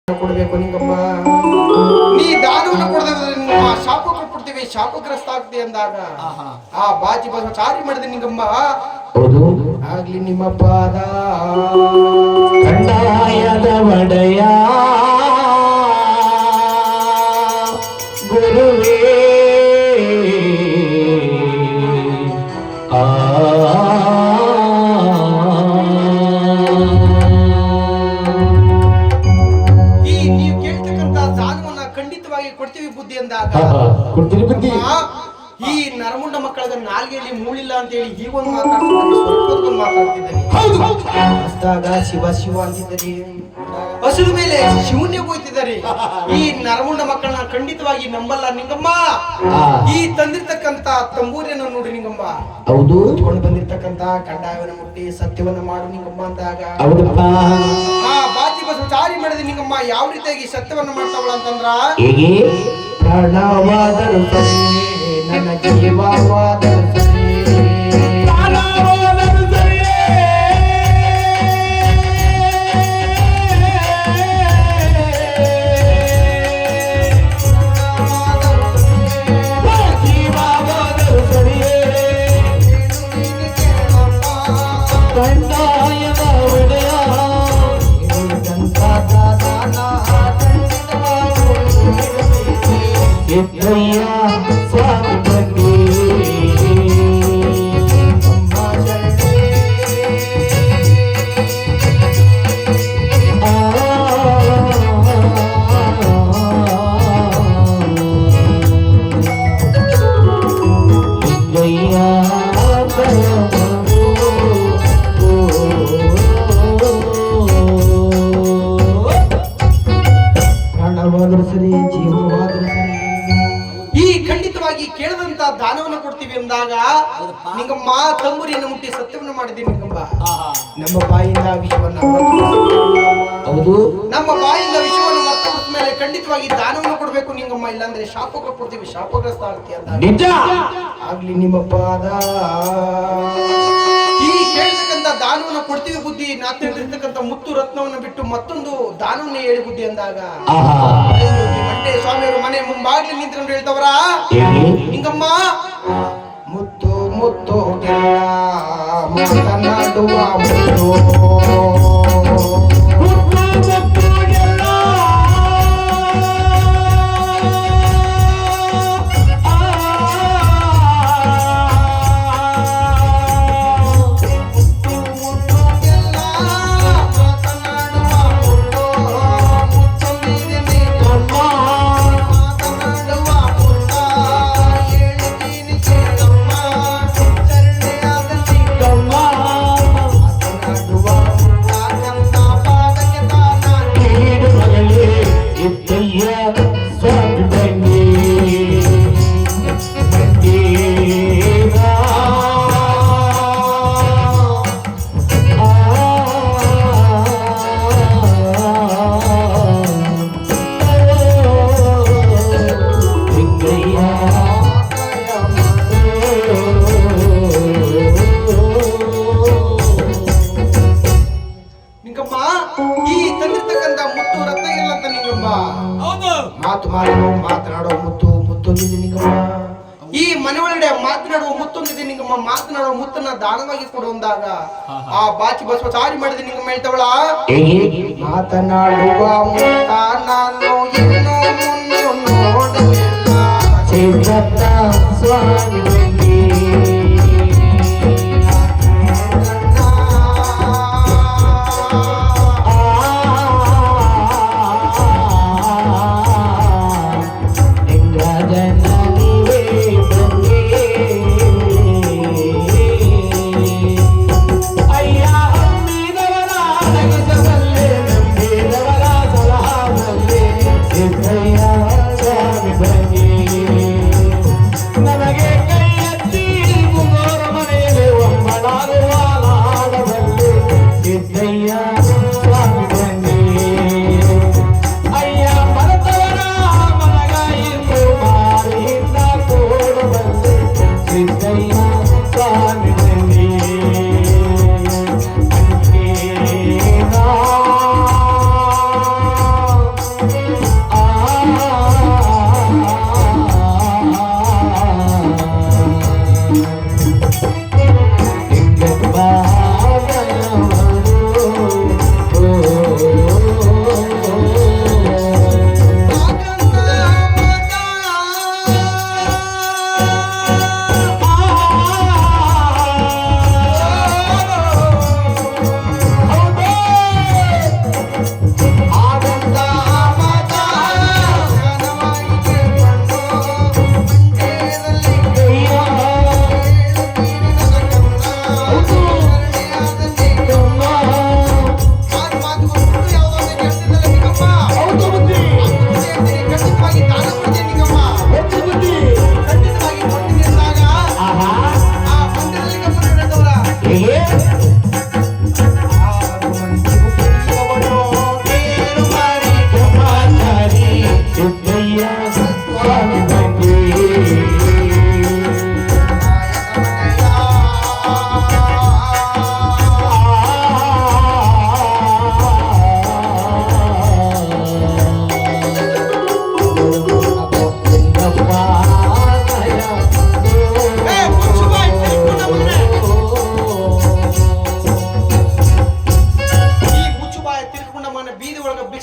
ಕೊಡಬೇಕು ನಿಂಗಮ್ಮ. ನೀ ದಾನವನ್ನು ಕೊಡದೆ ನಿಮ್ಮ ಶಾಪ ಕೊಟ್ಬಿಡ್ತೀವಿ, ಶಾಪಗ್ರಸ್ತ ಆಗ್ತಿ ಅಂದಾಗ ಆ ಬಾಜಿ ಚಾರಿ ಮಾಡಿದೆ ನಿಂಗಮ್ಮ. ಹೌದು ಆಗ್ಲಿ ನಿಮ್ಮ ಪಾದ ಕಂದಾಯದ ಒಡೆಯ ಗುರುವೇ ನೀವು ಕೇಳ್ತಕ್ಕಂತ ದಾನವನ್ನ ಖಂಡಿತವಾಗಿ ಕೊಡ್ತೀವಿ ಬುದ್ಧಿ ಅಂದಾಗ ಕೊಡ್ತೀವಿ ಬುದ್ಧಿ. ಈ ನರಮುಂಡ ಮಕ್ಕಳಿಗೆ ನಾಲ್ಗೆಯಲ್ಲಿ ಮೂಳಿಲ್ಲ ಅಂತ ಹೇಳಿ ಹೀಗೊಂದು ಮಾತಾಡ್ತಿದ್ದಾರೆ, ಸ್ವಲ್ಪದೊಂದು ಮಾತಾಡ್ತಿದ್ದಾರೆ. ಹಸ್ತಾಗ ಶಿವ ಶಿವ ಅಂತಿದ್ದಾರೆ, ಹಸಿರು ಮೇಲೆ ಶಿವನ್ನೇ ಹೋಯ್ತಿದ್ದಾರೆ. ಈ ನರಮುಂಡ ಮಕ್ಕಳನ್ನ ಖಂಡಿತವಾಗಿ ನಂಬಲ್ಲ ನಿಂಗಮ್ಮ. ಈ ತಂದಿರ್ತಕ್ಕಂತ ತಂಬೂರಿಯನ್ನು ನೋಡಿ ನಿಂಗಮ್ಮ, ಹೌದು ಉತ್ಕೊಂಡು ಬಂದಿರ್ತಕ್ಕಂತ ಕಂಡಾಯವನ್ನು ಮುಟ್ಟಿ ಸತ್ಯವನ್ನ ಮಾಡು ನಿಂಗಮ್ಮ ಅಂದಾಗ ಬಾಜಿ ಬಸ್ ಚಾರಿ ಮಾಡಿದೆ ನಿಂಗಮ್ಮ. ಯಾವ ರೀತಿಯಾಗಿ ಸತ್ಯವನ್ನ ಮಾಡ್ತಾವಳ ಅಂತಂದ್ರ, ಪ್ರಾಣವಾದರು ಸರಿ ನನ್ನ ಜೀವವಾದರು ಸರಿ, ಕೇಳದಂತ ದಾನವನ್ನು ಕೊಡ್ತೀವಿ ಅಂದಾಗ ನಿಂಗಮ್ಮ ತಂಬೂರಿಯನ್ನು ಮುಟ್ಟಿ ಸತ್ಯವನ್ನು ಮಾಡಿದ್ದೀವಿ ನಿಂಗಮ್ಮ. ನಮ್ಮ ಬಾಯಿಂದ ವಿಷಯವನ್ನ ಹೌದು ನಮ್ಮ ಬಾಯಿಂದ ವಿಷಯವನ್ನು ಮರ್ತಬಿಟ್ಟ ಮೇಲೆ ಖಂಡಿತವಾಗಿ ದಾನವನ್ನು ಕೊಡ್ಬೇಕು ನಿಂಗಮ್ಮ, ಇಲ್ಲಾಂದ್ರೆ ಶಾಪ ಕೊಡ್ತೀವಿ, ಶಾಪಗ್ರಸ್ತ ಆಗ್ತಿ ಅಂತ. ಆಗ್ಲಿ ನಿಮ್ಮ ಪಾದ ಈ ಕೇಳ್ತಕ್ಕಂತ ದಾನವನ್ನು ಕೊಡ್ತೀವಿ ಬುದ್ಧಿ. ನಾ ತಿಳಿದಿರ್ತಕ್ಕಂಥ ಮುತ್ತು ರತ್ನವನ್ನು ಬಿಟ್ಟು ಮತ್ತೊಂದು ದಾನವನ್ನೇ ಹೇಳಿ ಬುದ್ಧಿ ಅಂದಾಗ ಮಂಟೆ ಸ್ವಾಮಿಯವರು ಮನೆ ಮುಂಭಾಗ್ಲಿ ನಿಂತ್ಕೊಂಡು ಹೇಳ್ತವ್ರ, ಹಿಂಗಮ್ಮ ಮುತ್ತು ಮುತ್ತು ಮಾತನಾಡುವ ಮುತ್ತು ಮಾತನಾಡುವ ಮುತ್ತು ಮುತ್ತೊಂದಿದೆ ನಿಂಗಮ್ಮ. ಈ ಮನೆ ಒಳಗಡೆ ಮಾತನಾಡುವ ಮುತ್ತೊಂದಿದೆ ನಿಂಗಮ್ಮ. ಮಾತನಾಡುವ ಮುತ್ತನ್ನ ದಾನವಾಗಿ ಕೊಡುವಂದಾಗ ಆ ಬಾಚಿ ಬಸವ ಚಾರಿ ಮಾಡಿದೆ ನಿಂಗಮ್ಮ. ಹೇಳ್ತವಳ ಮಾತನಾಡುವ ಮುತ್ತ ನಾನು ಇನ್ನೂ ಮುನ್ನು ನೋಡಲಿಲ್ಲ ಸ್ವಾಮಿ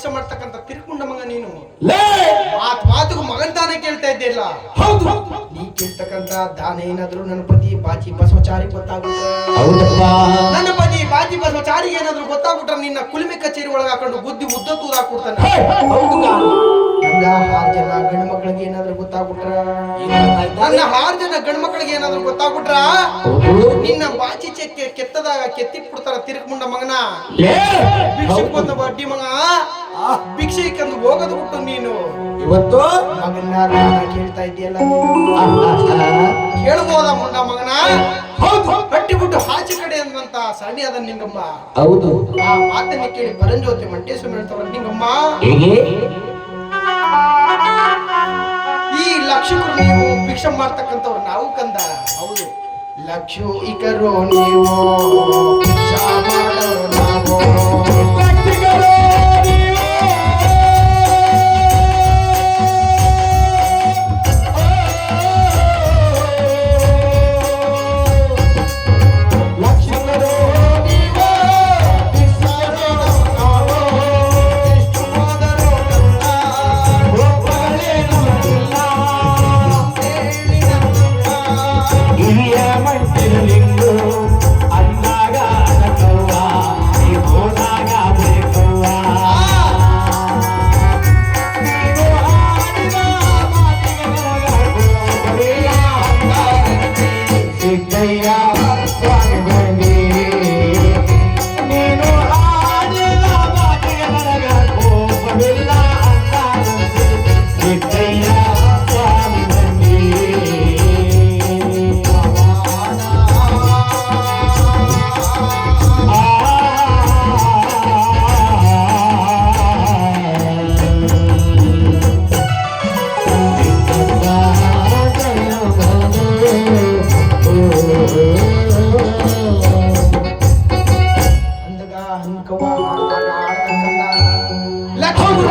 ಭಿಕ್ಷೆ ಮಾಡ್ತಕ್ಕಂತ ತಿರ್ಕೊಂಡ ಮಗ ನೀನು ಲೇ ಮಾತಿಗೂ ಮಗನ್ ದಾನ ಕೇಳ್ತಾ ಇದ್ದೆಲ್ಲ. ಹೌದು ನೀ ಕೇಳ್ತಕ್ಕಂತ ದಾನ ಏನಾದ್ರು ನನ್ನ ಪತಿ ಬಾಚಿ ಬಸವಚಾರಿ ಗೊತ್ತಾಗುತ್ತೆ. ಹೌದಪ್ಪ ನನ್ನ ಪತಿ ಬಾಚಿ ಬಸವಚಾರಿಗೆ ಏನಾದ್ರು ಗೊತ್ತಾಗ್ಬಿಟ್ರೆ ನಿನ್ನ ಕುಲಿಮೆ ಕಚೇರಿ ಒಳಗೆ ಹಾಕೊಂಡು ಬುದ್ಧಿ ಉದ್ದ ತೂದಾಕ್ಬಿಡ್ತಾನೆ. ಹೌದು ನನ್ನ 6 ಜನ ಗಂಡು ಮಕ್ಕಳಿಗೆ ಏನಾದ್ರು ಗೊತ್ತಾಗ್ಬಿಟ್ರ ನನ್ನ 6 ಜನ ಗಂಡು ಮಕ್ಕಳಿಗೆ ಏನಾದ್ರು ಗೊತ್ತಾಗ್ಬಿಟ್ರ ನಿನ್ನ ಬಾಚಿ ಚೆಕ್ಕೆ ಕೆತ್ತದಾಗ ಕೆತ್ತಿಟ್ಬಿಡ್ತಾರ ತಿರ್ಕೊಂಡ ಮಗನ. ಭಿಕ್ಷಕ್ ಬಂದ ಬಡ್ಡಿ ಮಗ ಭಿಕ್ಷೆಕಂದು ಹೋಗೋದು ಬಿಟ್ಟು ನೀನು ಇವತ್ತು ಮಗನ್ನ ದಾನ ಕೇಳ್ತಾ ಇದೆಯಲ್ಲ. ಕೇಳ್ಬೋದ ಮುಂಡ ಮಗನ? ಹೌದು ಕಟ್ಟಿ ಬಿಟ್ಟು ಆಚೆ ಕಡೆ ಅಂದಂತ ಸರಣಿ ಅದ ನಿಂಗಮ್ಮ. ಹೌದು ಆ ಮಾತನ್ನ ಕೇಳಿ ಪರಂಜ್ಯೋತಿ ಮಂಟೇಶ್ವರ ಹೇಳ್ತಾವ ನಿಂಗಮ್ಮ, ಹೇಗೆ ಈ ಲಕ್ಷಕರು ನೀವು ಭಿಕ್ಷೆ ಮಾಡ್ತಕ್ಕಂಥವ್ರು ನಾವು ಕಂದ. ಹೌದು ಲಕ್ಷಿಕರು ನೀವು ಭಿಕ್ಷಾ ಮಾಡೋರು ನಾವು.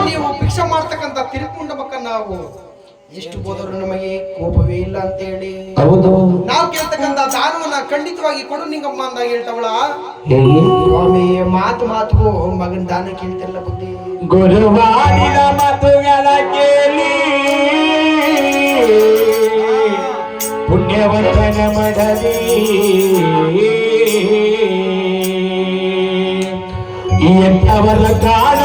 ನೀವು ಭಿಕ್ಷೆ ಮಾಡ್ತಕ್ಕಂತ ತಿರುಕೊಂಡ ಮಕ್ಕ ನಾವು ಎಷ್ಟು ಹೋದರೂ ನಮಗೆ ಕೋಪವೇ ಇಲ್ಲ ಅಂತ ಹೇಳಿ ಹೌದು ನಾವು ಕೇಳ್ತಕ್ಕಂತ ದಾನವನ್ನ ಖಂಡಿತವಾಗಿ ಕೊಡು ನಿಂಗಮ್ಮ ಅಂದಾಗ ಹೇಳ್ತಾವಳ. ಹೇಗೆ ಸ್ವಾಮಿ ಮಾತಿಗೂ ಮಗನ ದಾನ ಕೇಳ್ತಿಲ್ಲ ಬುದ್ಧಿ. ಗುರುವಾಡಿನ ಮಾತುಗಳ ಕೇಳಿ ಪುಣ್ಯವಂತನ ಮಡಲಿ ಎಂಥವರ ಕಾಣ